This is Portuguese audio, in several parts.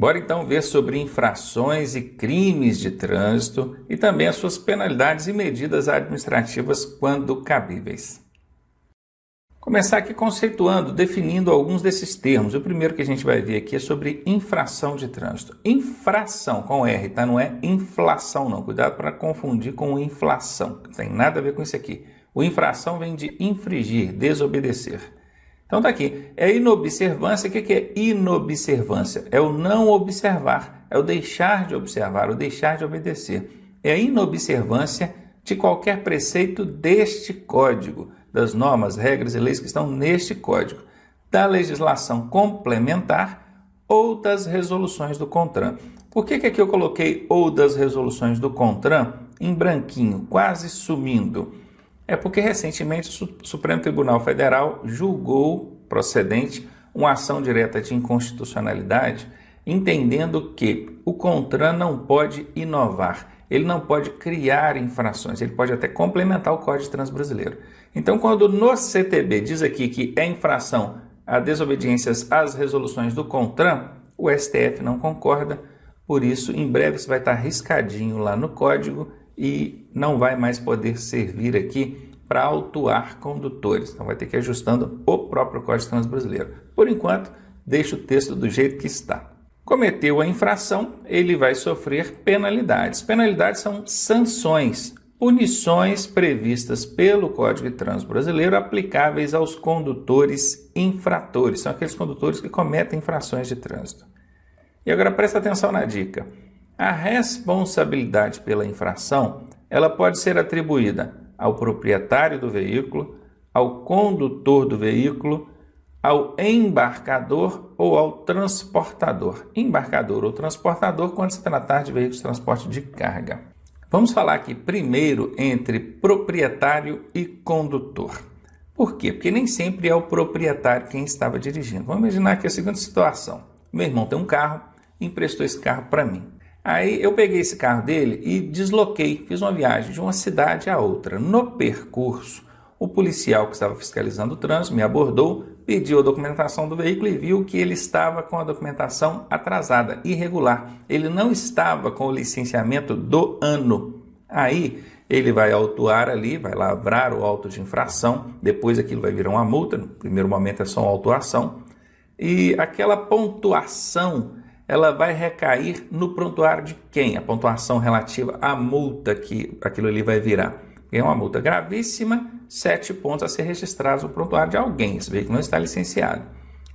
Bora então ver sobre infrações e crimes de trânsito e também as suas penalidades e medidas administrativas quando cabíveis. Começar aqui conceituando, definindo alguns desses termos. O primeiro que a gente vai ver aqui é sobre infração de trânsito. Infração com R, tá? Não é inflação não. Cuidado para confundir com inflação. Não tem nada a ver com isso aqui. O infração vem de infringir, desobedecer. Então tá aqui, é inobservância. O que é inobservância? É o não observar, é o deixar de observar, o deixar de obedecer. É a inobservância de qualquer preceito deste código, das normas, regras e leis que estão neste código, da legislação complementar ou das resoluções do CONTRAN. Por que aqui eu coloquei ou das resoluções do CONTRAN em branquinho, quase sumindo? É porque recentemente o Supremo Tribunal Federal julgou procedente uma ação direta de inconstitucionalidade, entendendo que o CONTRAN não pode inovar, ele não pode criar infrações, ele pode até complementar o Código de Trânsito Brasileiro. Então, quando no CTB diz aqui que é infração a desobediências às resoluções do CONTRAN, o STF não concorda, por isso, em breve isso vai estar riscadinho lá no código e não vai mais poder servir aqui para autuar condutores. Então vai ter que ir ajustando o próprio Código de Trânsito Brasileiro. Por enquanto, deixa o texto do jeito que está. Cometeu a infração, ele vai sofrer penalidades. Penalidades são sanções, punições previstas pelo Código de Trânsito Brasileiro aplicáveis aos condutores infratores. São aqueles condutores que cometem infrações de trânsito. E agora presta atenção na dica. A responsabilidade pela infração, ela pode ser atribuída ao proprietário do veículo, ao condutor do veículo, ao embarcador ou ao transportador. Embarcador ou transportador quando se tratar de veículos de transporte de carga. Vamos falar aqui primeiro entre proprietário e condutor. Por quê? Porque nem sempre é o proprietário quem estava dirigindo. Vamos imaginar aqui a seguinte situação. Meu irmão tem um carro, emprestou esse carro para mim. Aí eu peguei esse carro dele e desloquei, fiz uma viagem de uma cidade a outra. No percurso, o policial que estava fiscalizando o trânsito me abordou, pediu a documentação do veículo e viu que ele estava com a documentação atrasada, irregular. Ele não estava com o licenciamento do ano. Aí ele vai autuar ali, vai lavrar o auto de infração, depois aquilo vai virar uma multa, no primeiro momento é só uma autuação, e aquela pontuação ela vai recair no prontuário de quem? A pontuação relativa à multa que aquilo ali vai virar. É uma multa gravíssima, 7 pontos a ser registrados no prontuário de alguém. Esse veículo não está licenciado.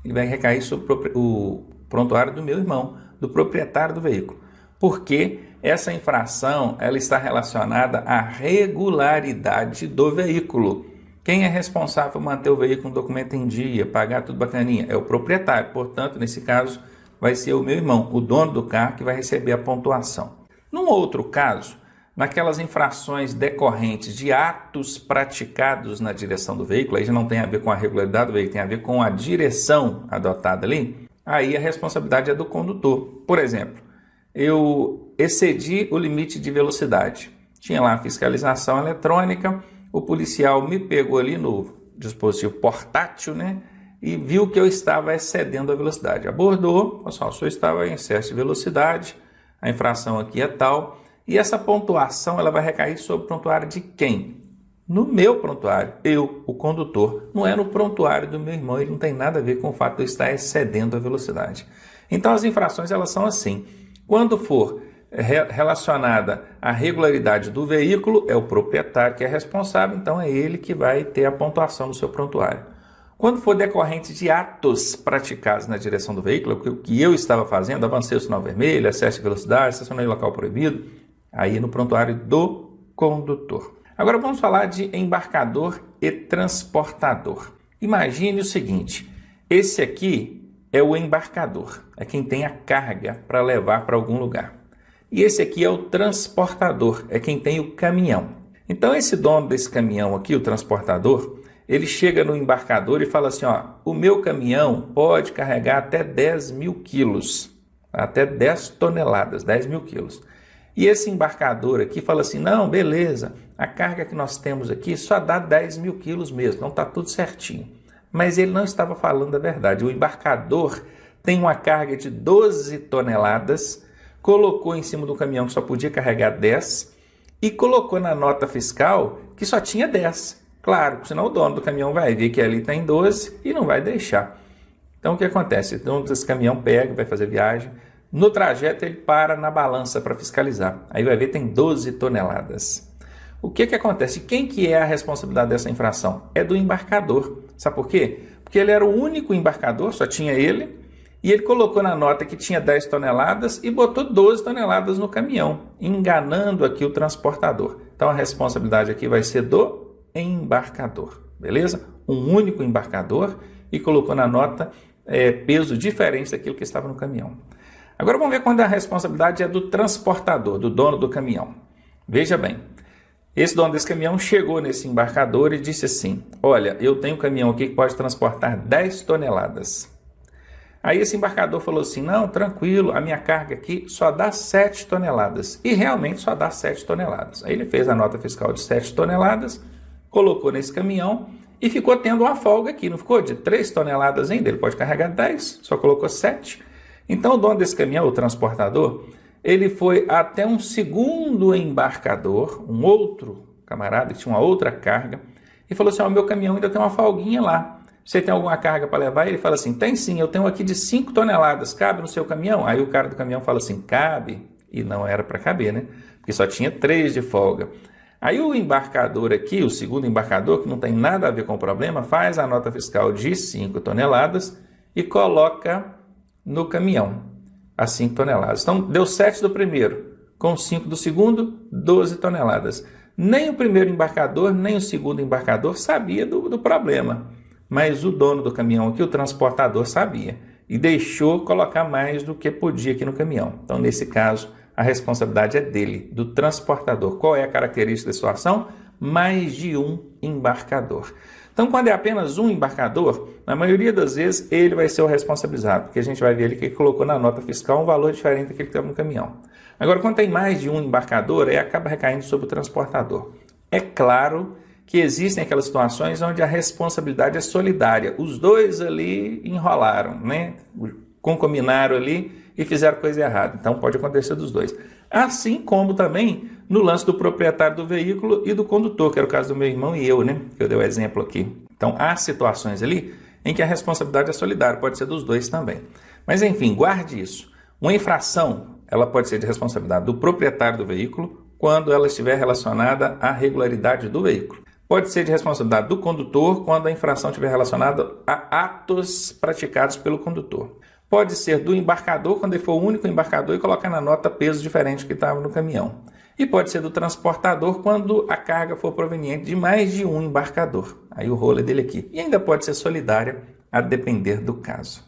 Ele vai recair sobre o prontuário do meu irmão, do proprietário do veículo. Porque essa infração ela está relacionada à regularidade do veículo. Quem é responsável por manter o veículo no documento em dia, pagar tudo bacaninha? É o proprietário. Portanto, nesse caso, vai ser o meu irmão, o dono do carro, que vai receber a pontuação. Num outro caso, naquelas infrações decorrentes de atos praticados na direção do veículo, aí já não tem a ver com a regularidade do veículo, tem a ver com a direção adotada ali, aí a responsabilidade é do condutor. Por exemplo, eu excedi o limite de velocidade. Tinha lá a fiscalização eletrônica, o policial me pegou ali no dispositivo portátil, né? E viu que eu estava excedendo a velocidade. Abordou, o senhor estava em excesso de velocidade, a infração aqui é tal, e essa pontuação ela vai recair sobre o prontuário de quem? No meu prontuário, eu, o condutor, não é no prontuário do meu irmão, ele não tem nada a ver com o fato de eu estar excedendo a velocidade. Então as infrações elas são assim, quando for relacionada à regularidade do veículo, é o proprietário que é responsável, então é ele que vai ter a pontuação no seu prontuário. Quando for decorrente de atos praticados na direção do veículo, o que eu estava fazendo, avancei o sinal vermelho, excesso de velocidade, estacionei em local proibido, aí no prontuário do condutor. Agora vamos falar de embarcador e transportador. Imagine o seguinte, esse aqui é o embarcador, é quem tem a carga para levar para algum lugar. E esse aqui é o transportador, é quem tem o caminhão. Então esse dono desse caminhão aqui, o transportador, ele chega no embarcador e fala assim, ó, o meu caminhão pode carregar até 10 mil quilos, até 10 toneladas, 10 mil quilos. E esse embarcador aqui fala assim, não, beleza, a carga que nós temos aqui só dá 10 mil quilos mesmo, não está tudo certinho. Mas ele não estava falando a verdade, o embarcador tem uma carga de 12 toneladas, colocou em cima do caminhão que só podia carregar 10 e colocou na nota fiscal que só tinha 10. Claro, senão o dono do caminhão vai ver que ali tem 12 e não vai deixar. Então o que acontece? Então esse caminhão pega, vai fazer viagem, no trajeto ele para na balança para fiscalizar. Aí vai ver que tem 12 toneladas. O que acontece? Quem que é a responsabilidade dessa infração? É do embarcador. Sabe por quê? Porque ele era o único embarcador, só tinha ele, e ele colocou na nota que tinha 10 toneladas e botou 12 toneladas no caminhão, enganando aqui o transportador. Então a responsabilidade aqui vai ser do embarcador, beleza? Um único embarcador e colocou na nota peso diferente daquilo que estava no caminhão. Agora vamos ver quando a responsabilidade é do transportador, do dono do caminhão. Veja bem, esse dono desse caminhão chegou nesse embarcador e disse assim: olha, eu tenho um caminhão aqui que pode transportar 10 toneladas. Aí esse embarcador falou assim: não, tranquilo, a minha carga aqui só dá 7 toneladas. E realmente só dá 7 toneladas. Aí ele fez a nota fiscal de 7 toneladas, colocou nesse caminhão e ficou tendo uma folga aqui. Não ficou de 3 toneladas ainda? Ele pode carregar 10, só colocou 7. Então o dono desse caminhão, o transportador, ele foi até um segundo embarcador, um outro camarada que tinha uma outra carga, e falou assim: o meu caminhão ainda tem uma folguinha lá. Você tem alguma carga para levar? Ele fala assim: tem sim, eu tenho aqui de 5 toneladas, cabe no seu caminhão? Aí o cara do caminhão fala assim: cabe, e não era para caber, né? Porque só tinha 3 de folga. Aí o embarcador aqui, o segundo embarcador, que não tem nada a ver com o problema, faz a nota fiscal de 5 toneladas e coloca no caminhão as 5 toneladas. Então deu 7 do primeiro, com 5 do segundo, 12 toneladas. Nem o primeiro embarcador, nem o segundo embarcador sabia do problema. Mas o dono do caminhão aqui, o transportador, sabia e deixou colocar mais do que podia aqui no caminhão. Então, nesse caso, a responsabilidade é dele, do transportador. Qual é a característica da situação? Mais de um embarcador. Então, quando é apenas um embarcador, na maioria das vezes, ele vai ser o responsabilizado, porque a gente vai ver ali que ele colocou na nota fiscal um valor diferente daquele que estava no caminhão. Agora, quando tem mais de um embarcador, aí acaba recaindo sobre o transportador. É claro que existem aquelas situações onde a responsabilidade é solidária. Os dois ali enrolaram, né? Concominaram ali e fizeram coisa errada. Então pode acontecer dos dois. Assim como também no lance do proprietário do veículo e do condutor, que era o caso do meu irmão e eu, né? Que eu dei o exemplo aqui. Então há situações ali em que a responsabilidade é solidária, pode ser dos dois também. Mas enfim, guarde isso. Uma infração, ela pode ser de responsabilidade do proprietário do veículo quando ela estiver relacionada à regularidade do veículo. Pode ser de responsabilidade do condutor quando a infração estiver relacionada a atos praticados pelo condutor. Pode ser do embarcador quando ele for o único embarcador e colocar na nota peso diferente que estava no caminhão. E pode ser do transportador quando a carga for proveniente de mais de um embarcador. Aí o rolo é dele aqui. E ainda pode ser solidária, a depender do caso.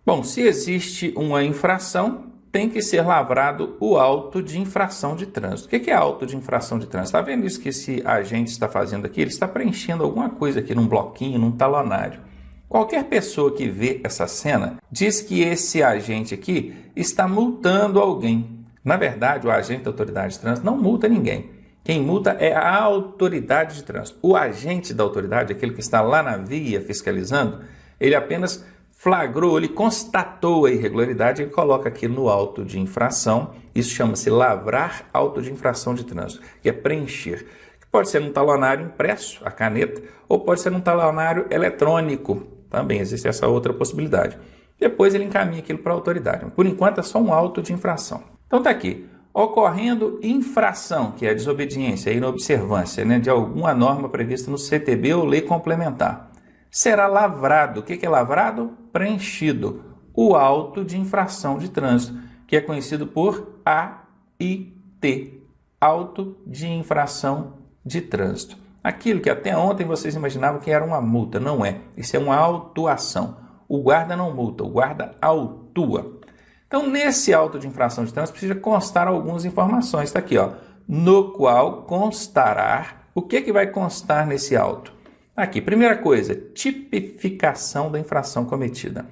Bom, se existe uma infração, tem que ser lavrado o auto de infração de trânsito. O que é auto de infração de trânsito? Está vendo isso que esse agente está fazendo aqui? Ele está preenchendo alguma coisa aqui num bloquinho, num talonário. Qualquer pessoa que vê essa cena diz que esse agente aqui está multando alguém. Na verdade, o agente da autoridade de trânsito não multa ninguém. Quem multa é a autoridade de trânsito. O agente da autoridade, aquele que está lá na via fiscalizando, ele apenas flagrou, ele constatou a irregularidade e coloca aquilo no auto de infração. Isso chama-se lavrar auto de infração de trânsito, que é preencher. Pode ser num talonário impresso, a caneta, ou pode ser num talonário eletrônico. Também existe essa outra possibilidade. Depois ele encaminha aquilo para a autoridade. Por enquanto é só um auto de infração. Então está aqui. Ocorrendo infração, que é a desobediência, a inobservância, né, de alguma norma prevista no CTB ou lei complementar, será lavrado. O que é lavrado? Preenchido. O auto de infração de trânsito, que é conhecido por AIT, auto de infração de trânsito. Aquilo que até ontem vocês imaginavam que era uma multa, não é. Isso é uma autuação. O guarda não multa, o guarda autua. Então, nesse auto de infração de trânsito, precisa constar algumas informações. Está aqui, ó, no qual constará. O que vai constar nesse auto? Aqui, primeira coisa, tipificação da infração cometida.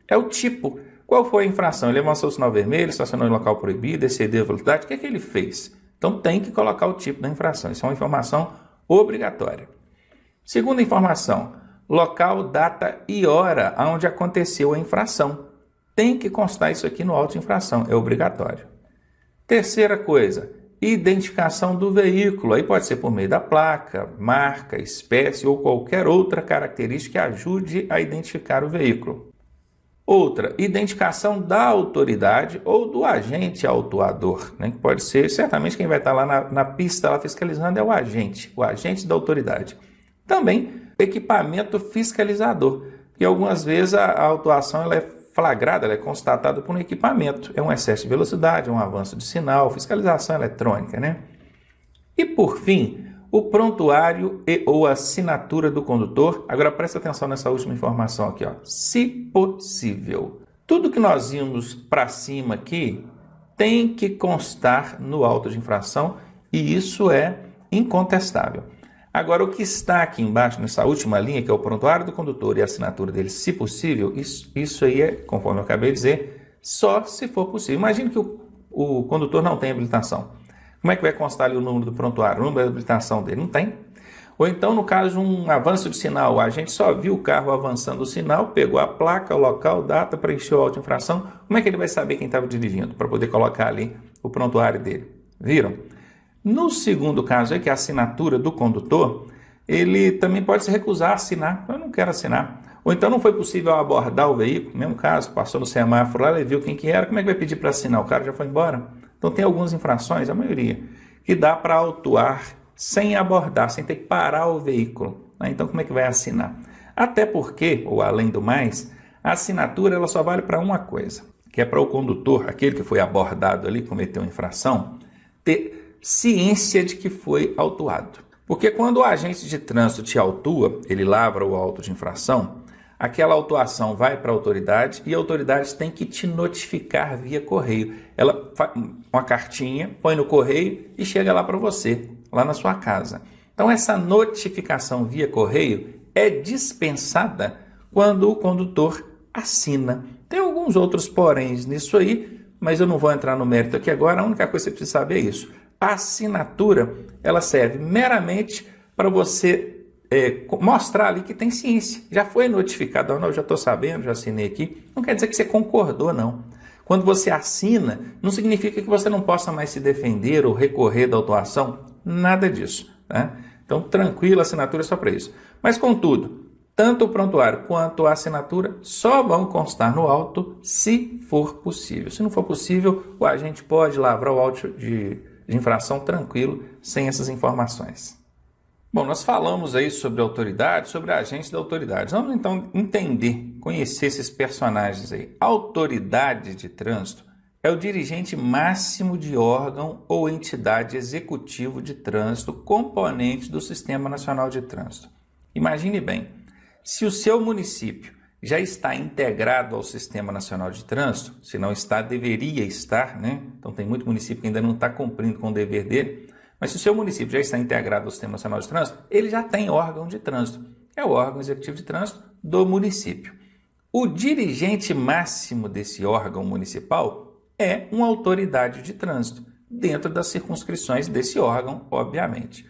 É o tipo. Qual foi a infração? Ele avançou o sinal vermelho, estacionou em local proibido, excedeu a velocidade. O que ele fez? Então, tem que colocar o tipo da infração. Isso é uma informação obrigatória. Segunda informação, local, data e hora onde aconteceu a infração. Tem que constar isso aqui no auto de infração, é obrigatório. Terceira coisa, identificação do veículo. Aí pode ser por meio da placa, marca, espécie ou qualquer outra característica que ajude a identificar o veículo. Outra, identificação da autoridade ou do agente autuador, né? Que pode ser, certamente quem vai estar lá na pista lá fiscalizando é o agente da autoridade. Também equipamento fiscalizador, e algumas vezes a autuação ela é flagrada, ela é constatada por um equipamento, é um excesso de velocidade, um avanço de sinal, fiscalização eletrônica, né? E por fim, o prontuário ou assinatura do condutor. Agora presta atenção nessa última informação aqui, ó. Se possível. Tudo que nós vimos para cima aqui tem que constar no auto de infração e isso é incontestável. Agora, o que está aqui embaixo, nessa última linha, que é o prontuário do condutor e a assinatura dele, se possível, isso aí é, conforme eu acabei de dizer, só se for possível. Imagine que o condutor não tem habilitação. Como é que vai constar ali o número do prontuário, o número da habilitação dele? Não tem. Ou então, no caso de um avanço de sinal, a gente só viu o carro avançando o sinal, pegou a placa, o local, data, preencheu a auto de infração. Como é que ele vai saber quem estava dirigindo para poder colocar ali o prontuário dele? Viram? No segundo caso, que é a assinatura do condutor, ele também pode se recusar a assinar. Eu não quero assinar. Ou então não foi possível abordar o veículo, mesmo caso, passou no semáforo lá, ele viu quem que era, como é que vai pedir para assinar? O cara já foi embora. Então tem algumas infrações, a maioria, que dá para autuar sem abordar, sem ter que parar o veículo. Então como é que vai assinar? Até porque, ou além do mais, a assinatura ela só vale para uma coisa, que é para o condutor, aquele que foi abordado ali, cometeu infração, ter ciência de que foi autuado. Porque quando o agente de trânsito te autua, ele lavra o auto de infração, aquela autuação vai para a autoridade e a autoridade tem que te notificar via correio. Ela faz uma cartinha, põe no correio e chega lá para você, lá na sua casa. Então essa notificação via correio é dispensada quando o condutor assina. Tem alguns outros poréns nisso aí, mas eu não vou entrar no mérito aqui agora. A única coisa que você precisa saber é isso. A assinatura, ela serve meramente para você mostrar ali que tem ciência. Já foi notificado, não, eu já estou sabendo, já assinei aqui. Não quer dizer que você concordou, não. Quando você assina, não significa que você não possa mais se defender ou recorrer da autuação. Nada disso. Né? Então, tranquilo, a assinatura é só para isso. Mas, contudo, tanto o prontuário quanto a assinatura só vão constar no auto se for possível. Se não for possível, o agente pode lavrar o auto de infração tranquilo, sem essas informações. Bom, nós falamos aí sobre autoridade, sobre agentes da autoridade. Vamos então entender, conhecer esses personagens aí. Autoridade de trânsito é o dirigente máximo de órgão ou entidade executivo de trânsito componente do Sistema Nacional de Trânsito. Imagine bem, se o seu município já está integrado ao Sistema Nacional de Trânsito, se não está, deveria estar, né? Então tem muito município que ainda não está cumprindo com o dever dele, mas se o seu município já está integrado ao Sistema Nacional de Trânsito, ele já tem órgão de trânsito, é o órgão executivo de trânsito do município. O dirigente máximo desse órgão municipal é uma autoridade de trânsito, dentro das circunscrições desse órgão, obviamente.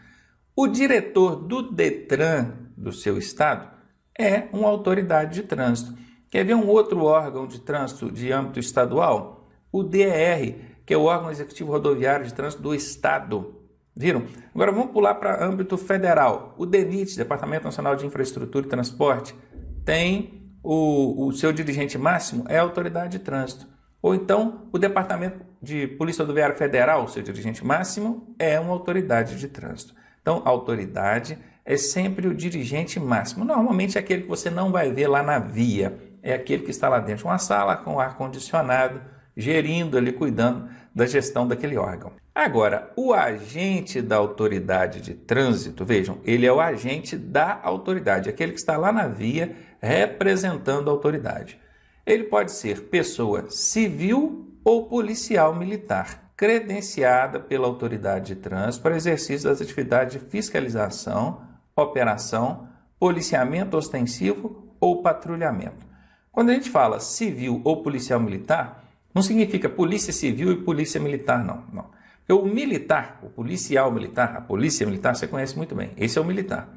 O diretor do DETRAN do seu estado é uma autoridade de trânsito. Quer ver um outro órgão de trânsito de âmbito estadual? O DER, que é o órgão executivo rodoviário de trânsito do estado. Viram? Agora vamos pular para âmbito federal. O DENIT, Departamento Nacional de Infraestrutura e Transporte, tem o seu dirigente máximo é a autoridade de trânsito. Ou então o Departamento de Polícia Rodoviária Federal, seu dirigente máximo, é uma autoridade de trânsito. Então, autoridade é sempre o dirigente máximo. Normalmente é aquele que você não vai ver lá na via. É aquele que está lá dentro de uma sala com ar-condicionado, gerindo ali, cuidando da gestão daquele órgão. Agora, o agente da autoridade de trânsito, vejam, ele é o agente da autoridade, aquele que está lá na via representando a autoridade. Ele pode ser pessoa civil ou policial militar, credenciada pela autoridade de trânsito para exercício das atividades de fiscalização, operação, policiamento ostensivo ou patrulhamento. Quando a gente fala civil ou policial militar, não significa polícia civil e polícia militar, não. Porque o militar, o policial militar, a polícia militar, você conhece muito bem. Esse é o militar.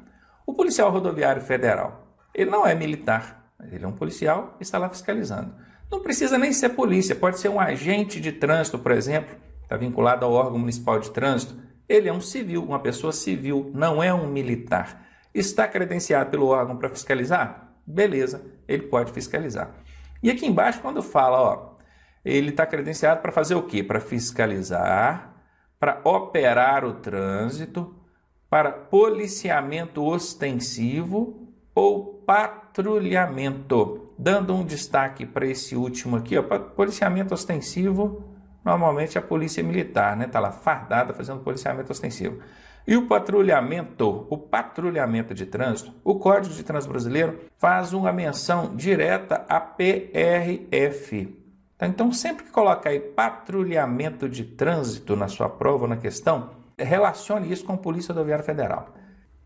O policial rodoviário federal, ele não é militar, mas ele é um policial e está lá fiscalizando. Não precisa nem ser polícia, pode ser um agente de trânsito, por exemplo, está vinculado ao órgão municipal de trânsito. Ele é um civil, uma pessoa civil, não é um militar. Está credenciado pelo órgão para fiscalizar? Beleza, ele pode fiscalizar. E aqui embaixo, quando fala, ó, ele está credenciado para fazer o quê? Para fiscalizar, para operar o trânsito, para policiamento ostensivo ou patrulhamento. Dando um destaque para esse último aqui, ó, policiamento ostensivo, normalmente a polícia militar, né? Está lá fardada fazendo policiamento ostensivo. E o patrulhamento de trânsito, o Código de Trânsito Brasileiro faz uma menção direta à PRF. Então, sempre que colocar aí patrulhamento de trânsito na sua prova ou na questão, relacione isso com a Polícia Rodoviária Federal.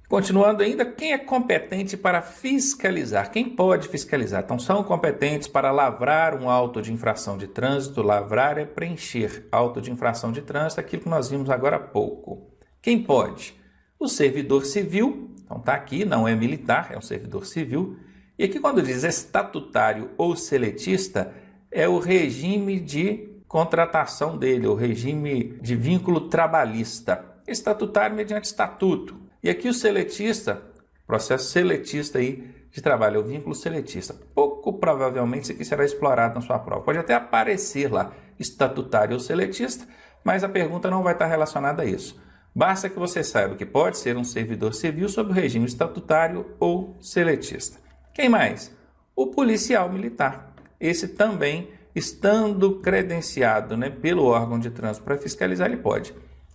Continuando ainda, quem é competente para fiscalizar? Quem pode fiscalizar? Então, são competentes para lavrar um auto de infração de trânsito. Lavrar é preencher. Auto de infração de trânsito, aquilo que nós vimos agora há pouco. Quem pode? O servidor civil. Então, está aqui, não é militar, é um servidor civil. E aqui, quando diz estatutário ou seletista, é o regime de contratação dele, o regime de vínculo trabalhista. Estatutário mediante estatuto. E aqui o seletista, processo seletista aí de trabalho, é o vínculo seletista. Pouco provavelmente isso aqui será explorado na sua prova. Pode até aparecer lá estatutário ou seletista, mas a pergunta não vai estar relacionada a isso. Basta que você saiba que pode ser um servidor civil sob o regime estatutário ou seletista. Quem mais? O policial militar. Esse também, estando credenciado, né, pelo órgão de trânsito para fiscalizar, ele pode.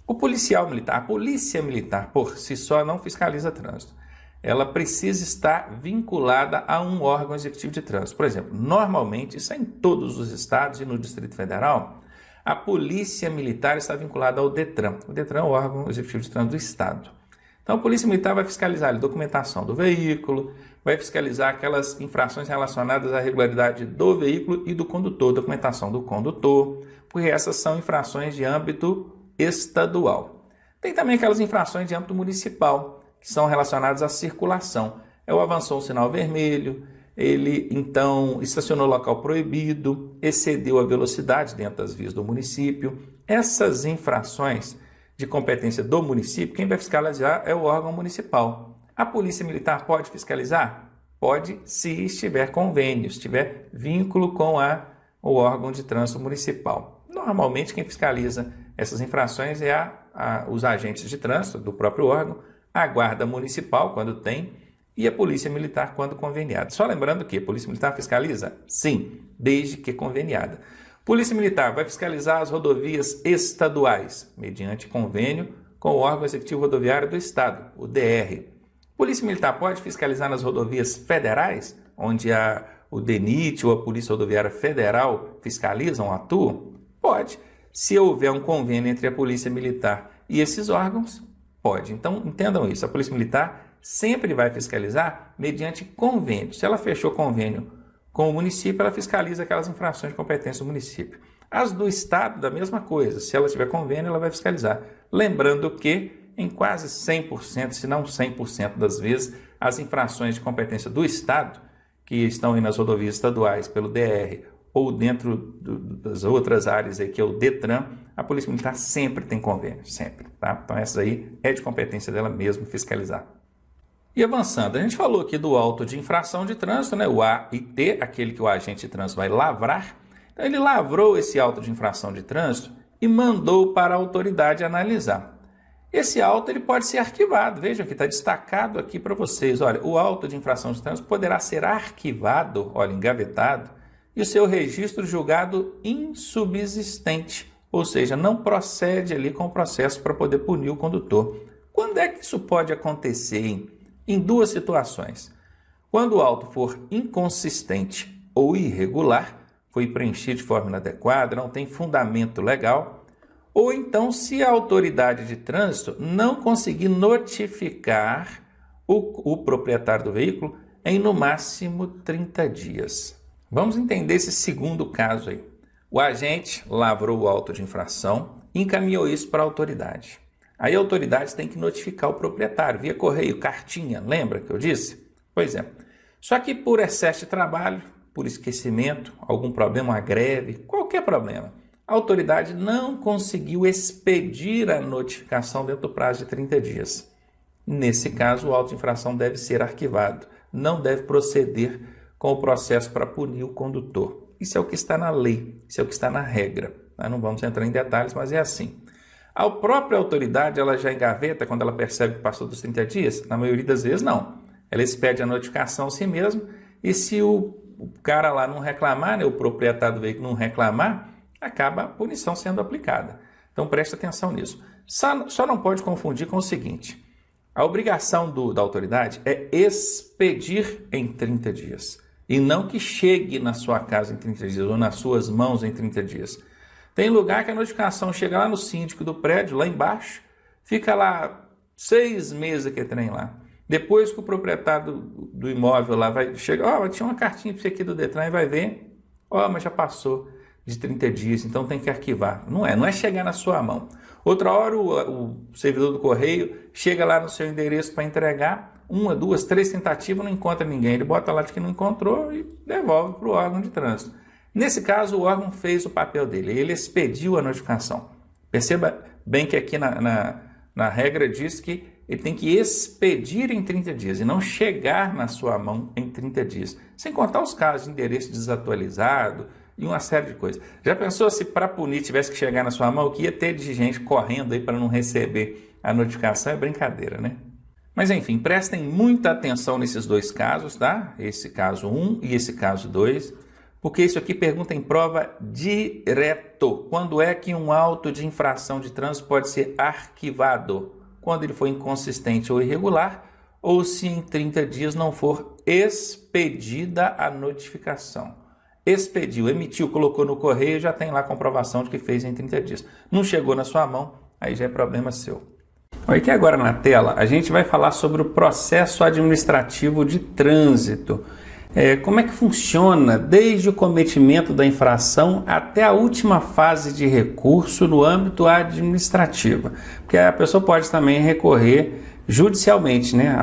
O policial militar, a polícia militar, por si só, não fiscaliza trânsito. Ela precisa estar vinculada a um órgão executivo de trânsito. Por exemplo, normalmente, isso é em todos os estados e no Distrito Federal, a polícia militar está vinculada ao DETRAN. O DETRAN é o órgão executivo de trânsito do estado. Então, a polícia militar vai fiscalizar a documentação do veículo, vai fiscalizar aquelas infrações relacionadas à regularidade do veículo e do condutor, documentação do condutor, porque essas são infrações de âmbito estadual. Tem também aquelas infrações de âmbito municipal, que são relacionadas à circulação. Avançou um sinal vermelho, ele então estacionou no local proibido, excedeu a velocidade dentro das vias do município. Essas infrações de competência do município, quem vai fiscalizar é o órgão municipal. A polícia militar pode fiscalizar? Pode, se estiver convênio, se tiver vínculo com o órgão de trânsito municipal. Normalmente quem fiscaliza essas infrações é os agentes de trânsito do próprio órgão, a guarda municipal, quando tem, e a polícia militar, quando conveniada. Só lembrando que a polícia militar fiscaliza? Sim, desde que conveniada. Polícia militar vai fiscalizar as rodovias estaduais, mediante convênio com o órgão executivo rodoviário do estado, o DR. Polícia militar pode fiscalizar nas rodovias federais, onde o DENIT ou a Polícia Rodoviária Federal fiscalizam, atuam? Pode. Se houver um convênio entre a Polícia Militar e esses órgãos, pode. Então, entendam isso. A Polícia Militar sempre vai fiscalizar mediante convênio. Se ela fechou convênio com o município, ela fiscaliza aquelas infrações de competência do município. As do Estado, da mesma coisa. Se ela tiver convênio, ela vai fiscalizar. Lembrando que, em quase 100%, se não 100% das vezes, as infrações de competência do Estado, que estão aí nas rodovias estaduais pelo DR ou dentro das outras áreas aí, que é o DETRAN, a Polícia Militar sempre tem convênio, sempre. Tá? Então, essa aí é de competência dela mesmo fiscalizar. E avançando, a gente falou aqui do auto de infração de trânsito, né? O AIT, aquele que o agente de trânsito vai lavrar. Então, ele lavrou esse auto de infração de trânsito e mandou para a autoridade analisar. Esse auto ele pode ser arquivado. Vejam que está destacado aqui para vocês. Olha, o auto de infração de trânsito poderá ser arquivado, olha, engavetado, e o seu registro julgado insubsistente, ou seja, não procede ali com o processo para poder punir o condutor. Quando é que isso pode acontecer, hein? Em duas situações. Quando o auto for inconsistente ou irregular, foi preenchido de forma inadequada, não tem fundamento legal, ou então se a autoridade de trânsito não conseguir notificar o proprietário do veículo em no máximo 30 dias. Vamos entender esse segundo caso aí. O agente lavrou o auto de infração e encaminhou isso para a autoridade. Aí a autoridade tem que notificar o proprietário via correio, cartinha, lembra que eu disse? Pois é. Só que por excesso de trabalho, por esquecimento, algum problema, uma greve, qualquer problema, a autoridade não conseguiu expedir a notificação dentro do prazo de 30 dias. Nesse caso, o auto de infração deve ser arquivado, não deve proceder com o processo para punir o condutor. Isso é o que está na lei, isso é o que está na regra. Nós não vamos entrar em detalhes, mas é assim. A própria autoridade, ela já engaveta quando ela percebe que passou dos 30 dias? Na maioria das vezes, não. Ela expede a notificação a si mesmo e se o cara lá não reclamar, né, o proprietário do veículo não reclamar, acaba a punição sendo aplicada. Então preste atenção nisso. Só não pode confundir com o seguinte: a obrigação da autoridade é expedir em 30 dias e não que chegue na sua casa em 30 dias ou nas suas mãos em 30 dias. Tem lugar que a notificação chega lá no síndico do prédio, lá embaixo, fica lá 6 meses que trem lá. Depois que o proprietário do imóvel lá vai chegar, tinha uma cartinha para você aqui do Detran e vai ver, mas já passou de 30 dias, então tem que arquivar. Não é chegar na sua mão. Outra hora o servidor do correio chega lá no seu endereço para entregar, 1, 2, 3 tentativas, não encontra ninguém. Ele bota lá de que não encontrou e devolve para o órgão de trânsito. Nesse caso, o órgão fez o papel dele, ele expediu a notificação. Perceba bem que aqui na regra diz que ele tem que expedir em 30 dias e não chegar na sua mão em 30 dias. Sem contar os casos de endereço desatualizado e uma série de coisas. Já pensou se para punir tivesse que chegar na sua mão, o que ia ter de gente correndo aí para não receber a notificação? É brincadeira, né? Mas enfim, prestem muita atenção nesses dois casos, tá? Esse caso 1 e esse caso 2, porque isso aqui pergunta em prova direto. Quando é que um auto de infração de trânsito pode ser arquivado? Quando ele for inconsistente ou irregular, ou se em 30 dias não for expedida a notificação. Expediu, emitiu, colocou no correio, já tem lá a comprovação de que fez em 30 dias. Não chegou na sua mão, aí já é problema seu. Aqui agora na tela, a gente vai falar sobre o processo administrativo de trânsito. Como é que funciona desde o cometimento da infração até a última fase de recurso no âmbito administrativo. Porque a pessoa pode também recorrer judicialmente, né,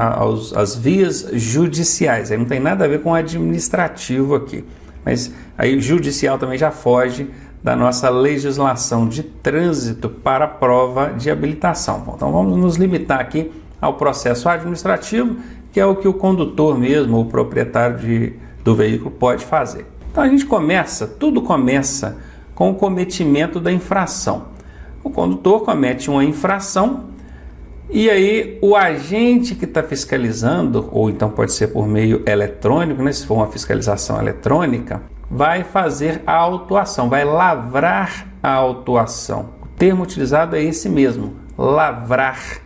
às vias judiciais. Aí não tem nada a ver com o administrativo aqui. Mas aí o judicial também já foge da nossa legislação de trânsito para a prova de habilitação. Bom, então vamos nos limitar aqui ao processo administrativo, que é o que o condutor mesmo, o proprietário do veículo pode fazer. Então a gente tudo começa com o cometimento da infração. O condutor comete uma infração e aí o agente que está fiscalizando, ou então pode ser por meio eletrônico, né, se for uma fiscalização eletrônica, vai fazer a autuação, vai lavrar a autuação. O termo utilizado é esse mesmo, lavrar.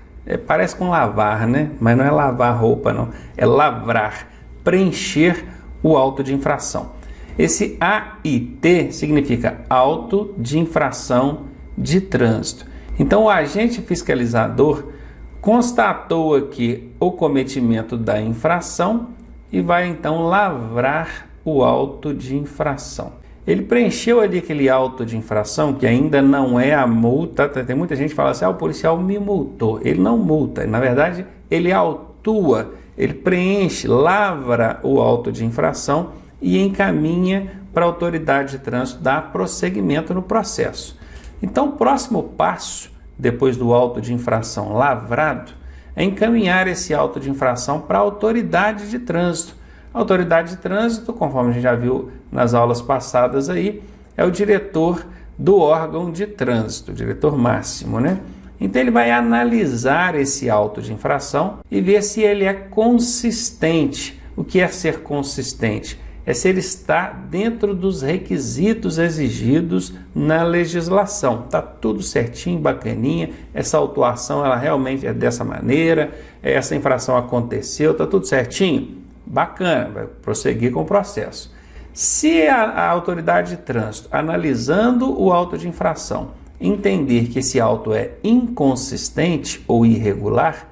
Parece com lavar, né? Mas não é lavar roupa, não. É lavrar, preencher o auto de infração. Esse AIT significa auto de infração de trânsito. Então, o agente fiscalizador constatou aqui o cometimento da infração e vai então lavrar o auto de infração. Ele preencheu ali aquele auto de infração, que ainda não é a multa. Tem muita gente que fala assim, o policial me multou. Ele não multa, na verdade ele autua, ele preenche, lavra o auto de infração e encaminha para a autoridade de trânsito dar prosseguimento no processo. Então o próximo passo, depois do auto de infração lavrado, é encaminhar esse auto de infração para a autoridade de trânsito. A autoridade de trânsito, conforme a gente já viu nas aulas passadas aí, é o diretor do órgão de trânsito, o diretor máximo, né? Então ele vai analisar esse auto de infração e ver se ele é consistente. O que é ser consistente? É se ele está dentro dos requisitos exigidos na legislação. Está tudo certinho, bacaninha, essa autuação ela realmente é dessa maneira, essa infração aconteceu, está tudo certinho? Bacana, vai prosseguir com o processo. Se a autoridade de trânsito, analisando o auto de infração, entender que esse auto é inconsistente ou irregular,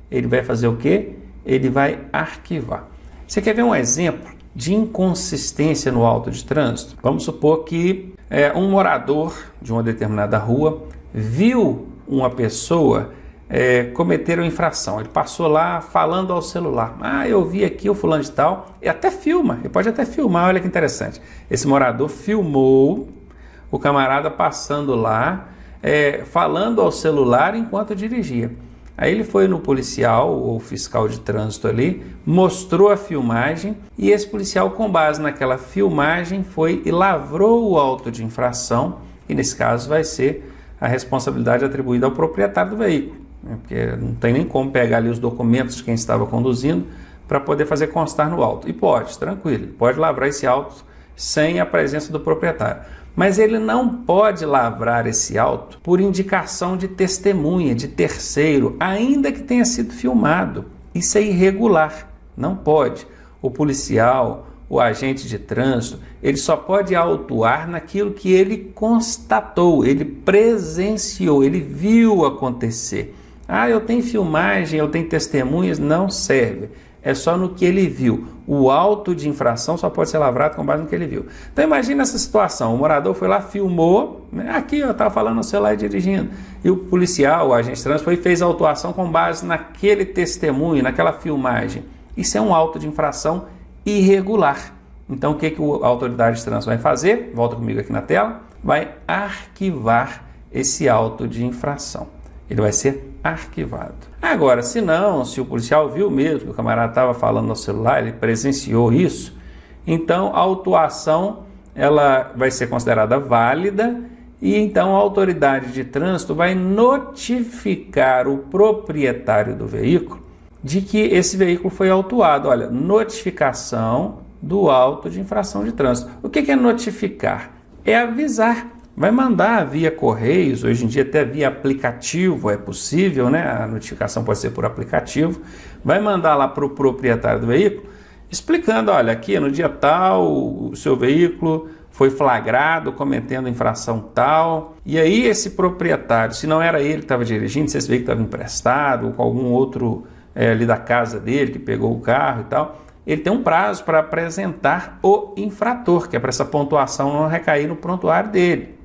ele vai fazer o quê? Ele vai arquivar. Você quer ver um exemplo de inconsistência no auto de trânsito? Vamos supor que um morador de uma determinada rua viu uma pessoa cometeram infração. Ele passou lá falando ao celular. Eu vi aqui o fulano de tal. E até filma, ele pode até filmar, olha que interessante. Esse morador filmou o camarada passando lá, falando ao celular enquanto dirigia. Aí ele foi no policial, ou fiscal de trânsito ali, mostrou a filmagem e esse policial, com base naquela filmagem, foi e lavrou o auto de infração, e nesse caso vai ser a responsabilidade atribuída ao proprietário do veículo, né? Porque não tem nem como pegar ali os documentos de quem estava conduzindo para poder fazer constar no auto. E pode, tranquilo, pode lavrar esse auto sem a presença do proprietário. Mas ele não pode lavrar esse auto por indicação de testemunha, de terceiro, ainda que tenha sido filmado. Isso é irregular, não pode. O policial, o agente de trânsito, ele só pode autuar naquilo que ele constatou, ele presenciou, ele viu acontecer. Eu tenho filmagem, eu tenho testemunhas, não serve. É só no que ele viu. O auto de infração só pode ser lavrado com base no que ele viu. Então imagina essa situação, o morador foi lá, filmou, aqui eu estava falando no celular e dirigindo, e o policial, o agente de trânsito, foi e fez a autuação com base naquele testemunho, naquela filmagem. Isso é um auto de infração irregular. Então o que a autoridade de trânsito vai fazer? Volta comigo aqui na tela. Vai arquivar esse auto de infração. Ele vai ser arquivado. Agora, se o policial viu mesmo que o camarada estava falando no celular, ele presenciou isso, então a autuação ela vai ser considerada válida e então a autoridade de trânsito vai notificar o proprietário do veículo de que esse veículo foi autuado. Olha, notificação do auto de infração de trânsito. O que é notificar? É avisar. Vai mandar via correios, hoje em dia até via aplicativo é possível, né? A notificação pode ser por aplicativo. Vai mandar lá para o proprietário do veículo, explicando, olha, aqui no dia tal, o seu veículo foi flagrado cometendo infração tal. E aí esse proprietário, se não era ele que estava dirigindo, se esse veículo estava emprestado, ou com algum outro ali da casa dele que pegou o carro e tal, ele tem um prazo para apresentar o infrator, que é para essa pontuação não recair no prontuário dele.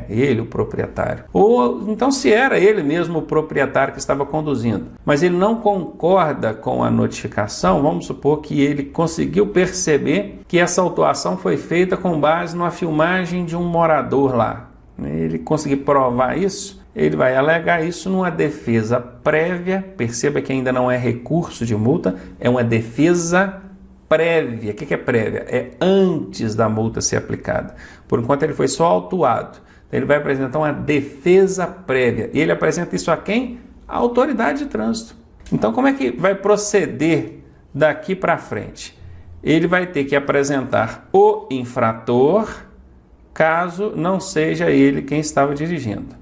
Ele o proprietário. Ou então se era ele mesmo o proprietário que estava conduzindo, mas ele não concorda com a notificação, vamos supor que ele conseguiu perceber que essa autuação foi feita com base numa filmagem de um morador lá. Ele conseguir provar isso, ele vai alegar isso numa defesa prévia. Perceba que ainda não é recurso de multa, é uma defesa prévia. O que é prévia? É antes da multa ser aplicada. Por enquanto ele foi só autuado. Então ele vai apresentar uma defesa prévia. E ele apresenta isso a quem? A autoridade de trânsito. Então como é que vai proceder daqui para frente? Ele vai ter que apresentar o infrator, caso não seja ele quem estava dirigindo.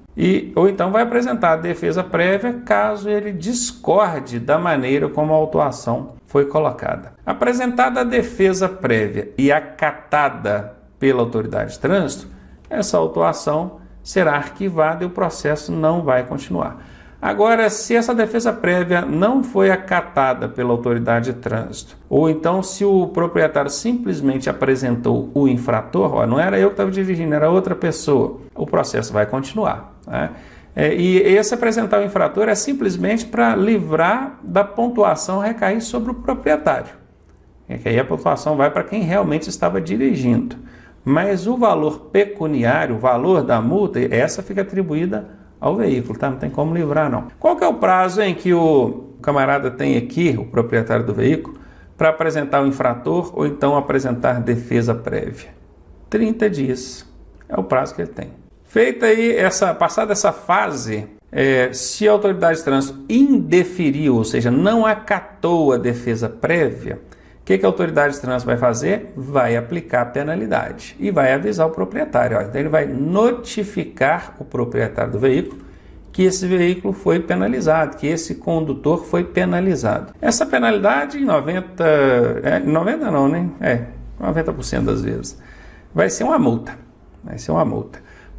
Ou então vai apresentar a defesa prévia, caso ele discorde da maneira como a autuação foi colocada. Apresentada a defesa prévia e acatada pela autoridade de trânsito, essa autuação será arquivada e o processo não vai continuar. Agora, se essa defesa prévia não foi acatada pela autoridade de trânsito, ou então se o proprietário simplesmente apresentou o infrator, não era eu que estava dirigindo, era outra pessoa, o processo vai continuar, né? E esse apresentar o infrator é simplesmente para livrar da pontuação recair sobre o proprietário. Que aí a pontuação vai para quem realmente estava dirigindo. Mas o valor pecuniário, o valor da multa, essa fica atribuída ao veículo, tá? Não tem como livrar, não. Qual que é o prazo em que o camarada tem aqui, o proprietário do veículo, para apresentar o infrator ou então apresentar defesa prévia? 30 dias é o prazo que ele tem. Feita aí passada essa fase, se a autoridade de trânsito indeferiu, ou seja, não acatou a defesa prévia, o que a autoridade de trânsito vai fazer? Vai aplicar a penalidade e vai avisar o proprietário. Então ele vai notificar o proprietário do veículo que esse veículo foi penalizado, que esse condutor foi penalizado. Essa penalidade, em 90% das vezes, vai ser uma multa.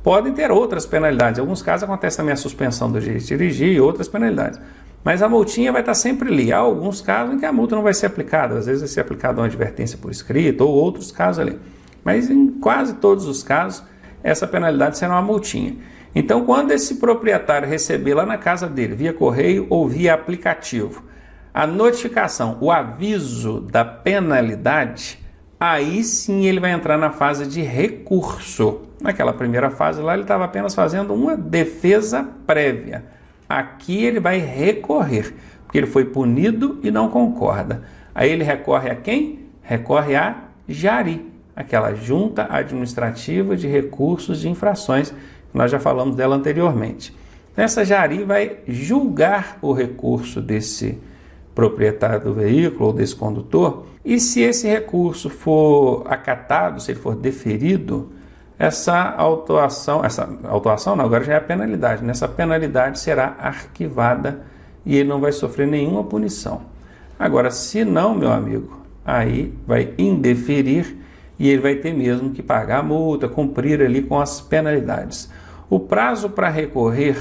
Podem ter outras penalidades. Em alguns casos acontece também a suspensão do direito de dirigir e outras penalidades. Mas a multinha vai estar sempre ali. Há alguns casos em que a multa não vai ser aplicada. Às vezes vai ser aplicada uma advertência por escrito ou outros casos ali. Mas em quase todos os casos, essa penalidade será uma multinha. Então, quando esse proprietário receber lá na casa dele, via correio ou via aplicativo, a notificação, o aviso da penalidade, aí sim ele vai entrar na fase de recurso. Naquela primeira fase lá ele estava apenas fazendo uma defesa prévia. Aqui ele vai recorrer, porque ele foi punido e não concorda. Aí ele recorre a quem? Recorre a JARI, aquela Junta Administrativa de Recursos de Infrações, que nós já falamos dela anteriormente. Essa JARI vai julgar o recurso desse proprietário do veículo ou desse condutor, e se esse recurso for acatado, se ele for deferido, essa autuação não, agora já é a penalidade, essa penalidade será arquivada e ele não vai sofrer nenhuma punição. Agora, se não, meu amigo, aí vai indeferir e ele vai ter mesmo que pagar a multa, cumprir ali com as penalidades. O prazo para recorrer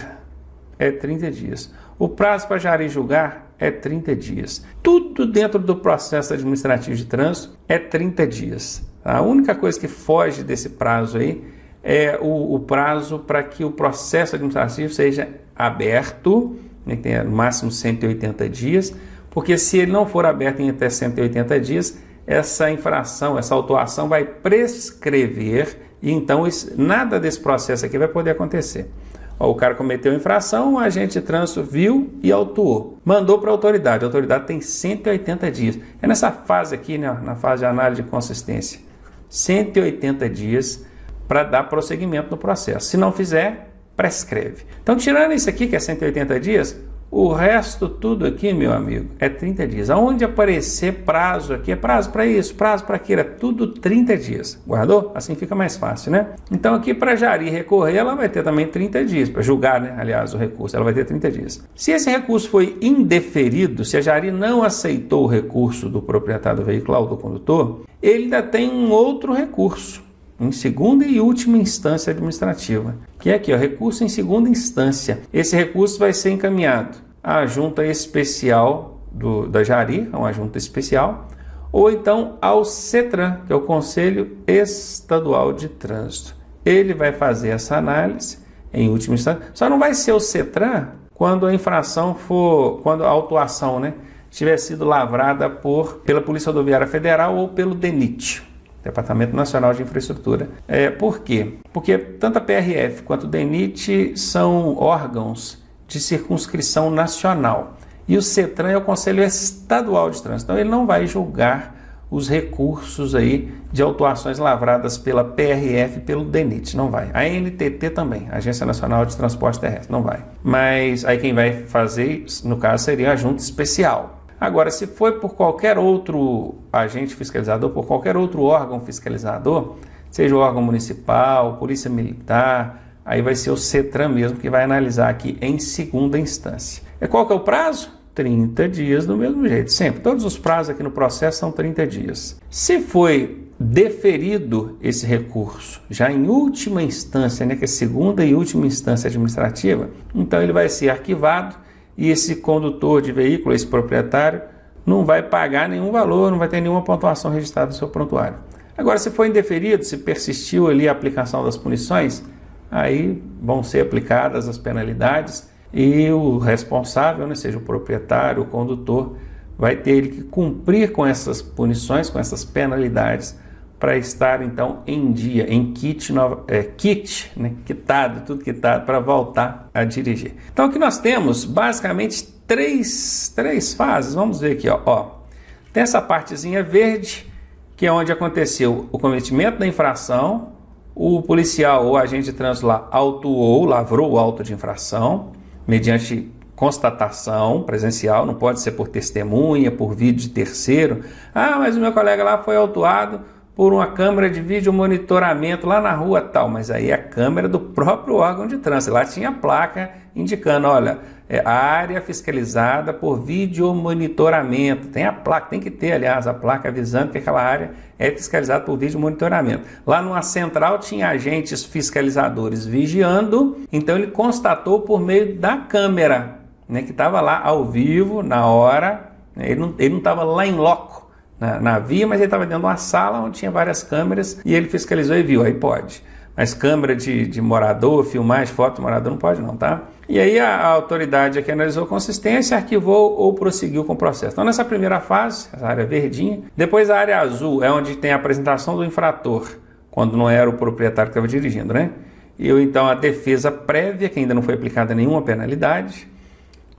é 30 dias. O prazo para JARI julgar é 30 dias. Tudo dentro do processo administrativo de trânsito é 30 dias. A única coisa que foge desse prazo aí é o prazo para que o processo administrativo seja aberto, né, que tenha no máximo 180 dias, porque se ele não for aberto em até 180 dias, essa infração, essa autuação vai prescrever e então nada desse processo aqui vai poder acontecer. O cara cometeu infração, o agente de trânsito viu e autuou. Mandou para a autoridade tem 180 dias. É nessa fase aqui, né, na fase de análise de consistência. 180 dias para dar prosseguimento no processo. Se não fizer, prescreve. Então, tirando isso aqui, que é 180 dias, o resto tudo aqui, meu amigo, é 30 dias. Aonde aparecer prazo aqui, é prazo para isso, prazo para aquilo, é tudo 30 dias. Guardou? Assim fica mais fácil, né? Então aqui para JARI recorrer, ela vai ter também 30 dias. Para julgar, né? Aliás, o recurso, ela vai ter 30 dias. Se esse recurso foi indeferido, se a JARI não aceitou o recurso do proprietário do veículo ou do condutor, ele ainda tem um outro recurso, em segunda e última instância administrativa, que é aqui, ó, recurso em segunda instância. Esse recurso vai ser encaminhado à junta especial da JARI, uma junta especial, ou então ao CETRAN, que é o Conselho Estadual de Trânsito. Ele vai fazer essa análise em última instância. Só não vai ser o CETRAN quando a infração for, quando a autuação, né, tiver sido lavrada pela Polícia Rodoviária Federal ou pelo DENIT, Departamento Nacional de Infraestrutura. Por quê? Porque tanto a PRF quanto o DENIT são órgãos de circunscrição nacional. E o CETRAN é o Conselho Estadual de Trânsito. Então ele não vai julgar os recursos aí de autuações lavradas pela PRF e pelo DENIT, não vai. A ANTT também, Agência Nacional de Transporte Terrestre, não vai. Mas aí quem vai fazer, no caso, seria a junta especial. Agora, se for por qualquer outro agente fiscalizador, por qualquer outro órgão fiscalizador, seja o órgão municipal, polícia militar, aí vai ser o CETRAN mesmo que vai analisar aqui em segunda instância. E qual que é o prazo? 30 dias do mesmo jeito, sempre. Todos os prazos aqui no processo são 30 dias. Se foi deferido esse recurso, já em última instância, né, que é segunda e última instância administrativa, então ele vai ser arquivado e esse condutor de veículo, esse proprietário, não vai pagar nenhum valor, não vai ter nenhuma pontuação registrada no seu prontuário. Agora, se foi indeferido, se persistiu ali a aplicação das punições, aí vão ser aplicadas as penalidades e o responsável, né, seja o proprietário, o condutor, vai ter que cumprir com essas punições, com essas penalidades, para estar então em dia, em quitado, tudo quitado, para voltar a dirigir. Então aqui nós temos basicamente três fases. Vamos ver aqui, ó. Tem essa partezinha verde, que é onde aconteceu o cometimento da infração, o policial ou agente de trânsito lá autuou, lavrou o auto de infração, mediante constatação presencial, não pode ser por testemunha, por vídeo de terceiro. Ah, mas o meu colega lá foi autuado por uma câmera de vídeo monitoramento lá na rua tal, mas aí é a câmera do próprio órgão de trânsito, lá tinha placa indicando, olha, a área fiscalizada por vídeo monitoramento, tem a placa, tem que ter, aliás, a placa avisando que aquela área é fiscalizada por vídeo monitoramento. Lá numa central tinha agentes fiscalizadores vigiando, então ele constatou por meio da câmera, né, que estava lá ao vivo, na hora, né, ele não estava lá em loco, na via, mas ele estava dentro de uma sala onde tinha várias câmeras e ele fiscalizou e viu, aí pode. As câmeras de morador, filmar as fotos do morador não pode não, tá? E aí a autoridade aqui analisou consistência, arquivou ou prosseguiu com o processo. Então nessa primeira fase, essa área verdinha, depois a área azul é onde tem a apresentação do infrator, quando não era o proprietário que estava dirigindo, né? E então a defesa prévia, que ainda não foi aplicada nenhuma penalidade.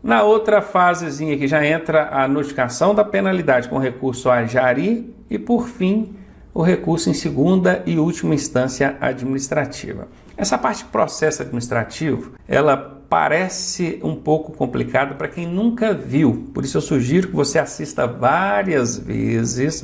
Na outra fasezinha aqui já entra a notificação da penalidade com recurso a jari e por fim o recurso em segunda e última instância administrativa. Essa parte de processo administrativo, ela parece um pouco complicada para quem nunca viu. Por isso eu sugiro que você assista várias vezes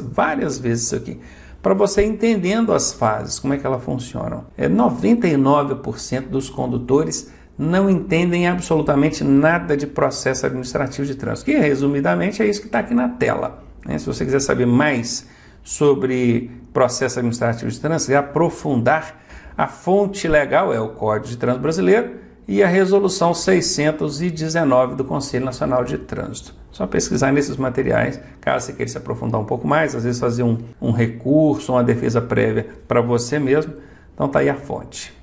isso aqui, para você entendendo as fases, como é que elas funcionam. 99% dos condutores não entendem absolutamente nada de processo administrativo de trânsito, que resumidamente é isso que está aqui na tela. Se você quiser saber mais sobre processo administrativo de trânsito e aprofundar, a fonte legal é o Código de Trânsito Brasileiro e a Resolução 619 do Conselho Nacional de Trânsito. Só pesquisar nesses materiais, caso você queira se aprofundar um pouco mais, às vezes fazer um recurso, uma defesa prévia para você mesmo. Então tá aí a fonte.